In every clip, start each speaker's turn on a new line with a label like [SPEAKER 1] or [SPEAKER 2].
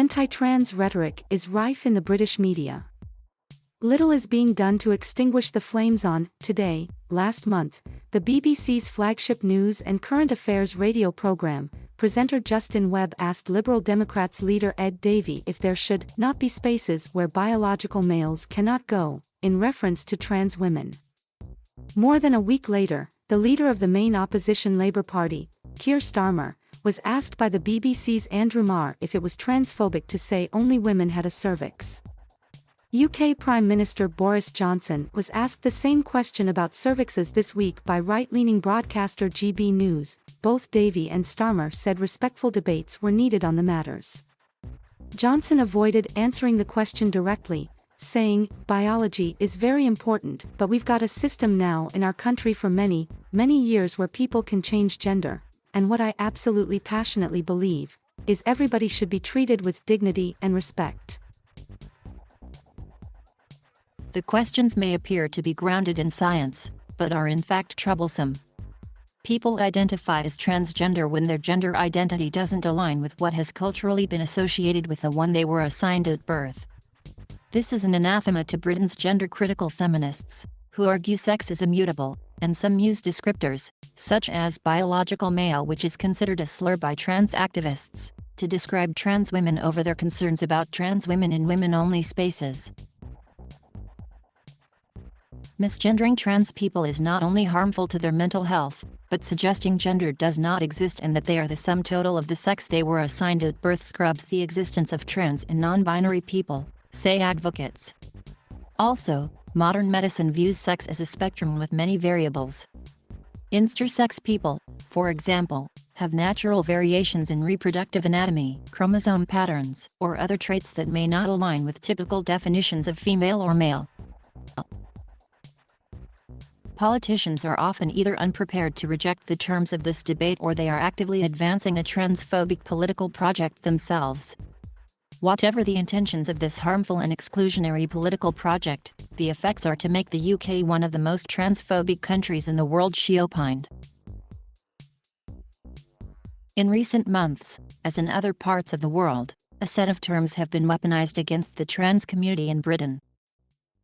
[SPEAKER 1] Anti-trans rhetoric is rife in the British media. Little is being done to extinguish the flamesOn. Today, last month, the BBC's flagship news and current affairs radio programme, presenter Justin Webb asked Liberal Democrats leader Ed Davey if there should not be spaces where biological males cannot go, in reference to trans women. More than a week later, the leader of the main opposition Labour Party, Keir Starmer, was asked by the BBC's Andrew Marr if it was transphobic to say only women had a cervix. UK Prime Minister Boris Johnson was asked the same question about cervixes this week by right-leaning broadcaster GB News. Both Davey and Starmer said respectful debates were needed on the matters. Johnson avoided answering the question directly, saying, "Biology is very important, but we've got a system now in our country for many, many years where people can change gender, and what I absolutely passionately believe is everybody should be treated with dignity and respect."
[SPEAKER 2] The questions may appear to be grounded in science, but are in fact troublesome. People identify as transgender when their gender identity doesn't align with what has culturally been associated with the one they were assigned at birth. This is an anathema to Britain's gender-critical feminists, who argue sex is immutable, and some use descriptors, such as biological male, which is considered a slur by trans activists, to describe trans women over their concerns about trans women in women-only spaces. Misgendering trans people is not only harmful to their mental health, but suggesting gender does not exist and that they are the sum total of the sex they were assigned at birth scrubs the existence of trans and non-binary people, say advocates. Also, modern medicine views sex as a spectrum with many variables. Intersex people, for example, have natural variations in reproductive anatomy, chromosome patterns, or other traits that may not align with typical definitions of female or male. Politicians are often either unprepared to reject the terms of this debate or they are actively advancing a transphobic political project themselves. Whatever the intentions of this harmful and exclusionary political project, the effects are to make the UK one of the most transphobic countries in the world, she opined. In recent months, as in other parts of the world, a set of terms have been weaponized against the trans community in Britain.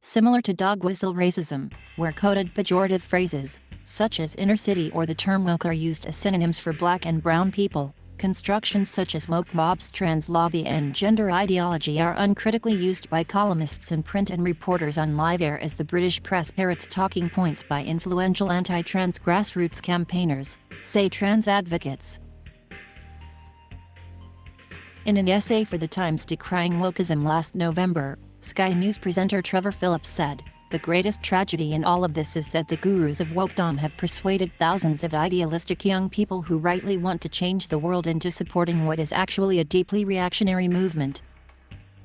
[SPEAKER 2] Similar to dog whistle racism, where coded pejorative phrases, such as inner city or the term woke, are used as synonyms for black and brown people, constructions such as woke mobs, trans lobby and gender ideology are uncritically used by columnists in print and reporters on live air as the British press parrots talking points by influential anti-trans grassroots campaigners, say trans advocates. In an essay for The Times decrying wokeism last November, Sky News presenter Trevor Phillips said, "The greatest tragedy in all of this is that the gurus of wokedom have persuaded thousands of idealistic young people who rightly want to change the world into supporting what is actually a deeply reactionary movement.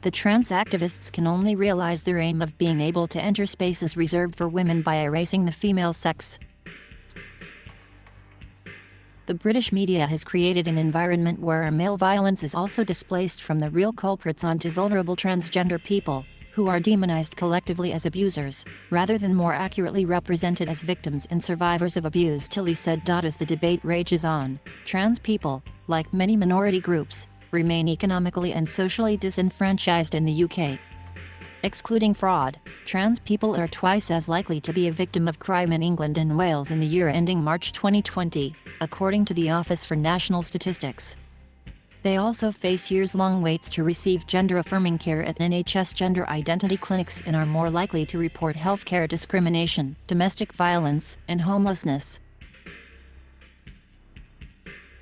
[SPEAKER 2] The trans activists can only realize their aim of being able to enter spaces reserved for women by erasing the female sex." The British media has created an environment where male violence is also displaced from the real culprits onto vulnerable transgender people, who are demonized collectively as abusers, rather than more accurately represented as victims and survivors of abuse, Tilly said. As the debate rages on, trans people, like many minority groups, remain economically and socially disenfranchised in the UK. Excluding fraud, trans people are twice as likely to be a victim of crime in England and Wales in the year ending March 2020, according to the Office for National Statistics. They also face years-long waits to receive gender-affirming care at NHS gender identity clinics and are more likely to report healthcare discrimination, domestic violence, and homelessness.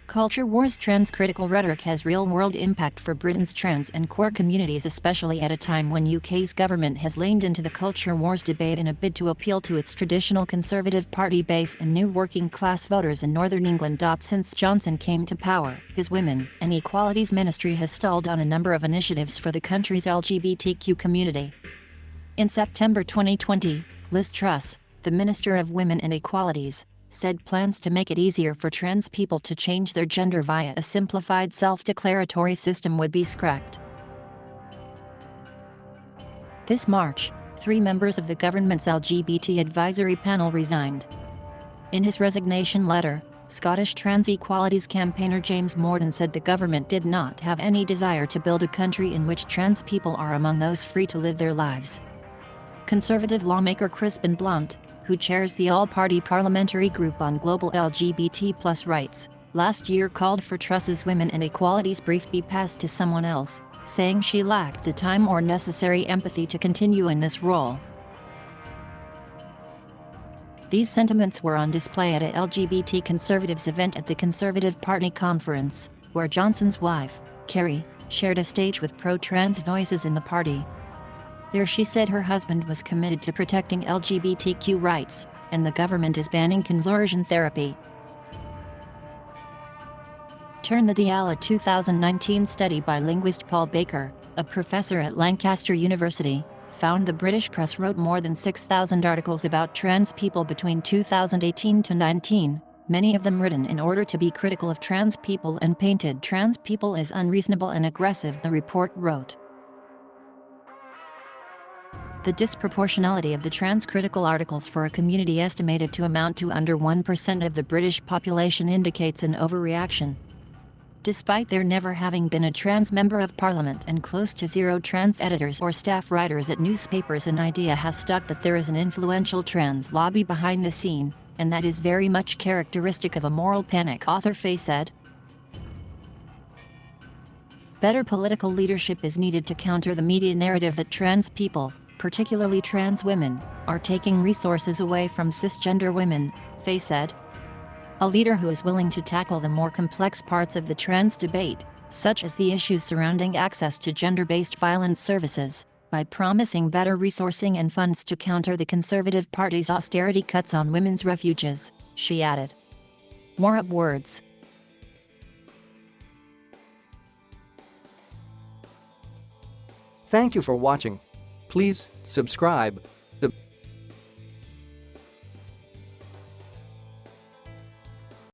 [SPEAKER 2] Culture wars. Trans-critical rhetoric has real-world impact for Britain's trans and queer communities, especially at a time when UK's government has leaned into the culture wars debate in a bid to appeal to its traditional Conservative Party base and new working-class voters in Northern England. Since Johnson came to power, his Women and Equalities Ministry has stalled on a number of initiatives for the country's LGBTQ community. In September 2020, Liz Truss, the Minister of Women and Equalities, said plans to make it easier for trans people to change their gender via a simplified self-declaratory system would be scrapped. This March, 3 members of the government's LGBT advisory panel resigned. In his resignation letter, Scottish trans equalities campaigner James Morden said the government did not have any desire to build a country in which trans people are among those free to live their lives. Conservative lawmaker Crispin Blunt, who chairs the all-party parliamentary group on global LGBT+ rights, last year called for Truss's Women and Equalities brief be passed to someone else, saying she lacked the time or necessary empathy to continue in this role. These sentiments were on display at a LGBT conservatives event at the Conservative Party conference, where Johnson's wife, Kerry, shared a stage with pro-trans voices in the party. There she said her husband was committed to protecting LGBTQ rights, and the government is banning conversion therapy. Turn the dial. A 2019 study by linguist Paul Baker, a professor at Lancaster University, found the British press wrote more than 6,000 articles about trans people between 2018 to 19, many of them written in order to be critical of trans people and painted trans people as unreasonable and aggressive, the report wrote. The disproportionality of the trans-critical articles for a community estimated to amount to under 1% of the British population indicates an overreaction. Despite there never having been a trans member of parliament and close to zero trans editors or staff writers at newspapers, an idea has stuck that there is an influential trans lobby behind the scene, and that is very much characteristic of a moral panic, author Faye said. Better political leadership is needed to counter the media narrative that trans people, particularly trans women, are taking resources away from cisgender women, Faye said. A leader who is willing to tackle the more complex parts of the trans debate, such as the issues surrounding access to gender-based violence services, by promising better resourcing and funds to counter the Conservative Party's austerity cuts on women's refuges, she added. More up words.
[SPEAKER 3] Thank you for watching. Please subscribe.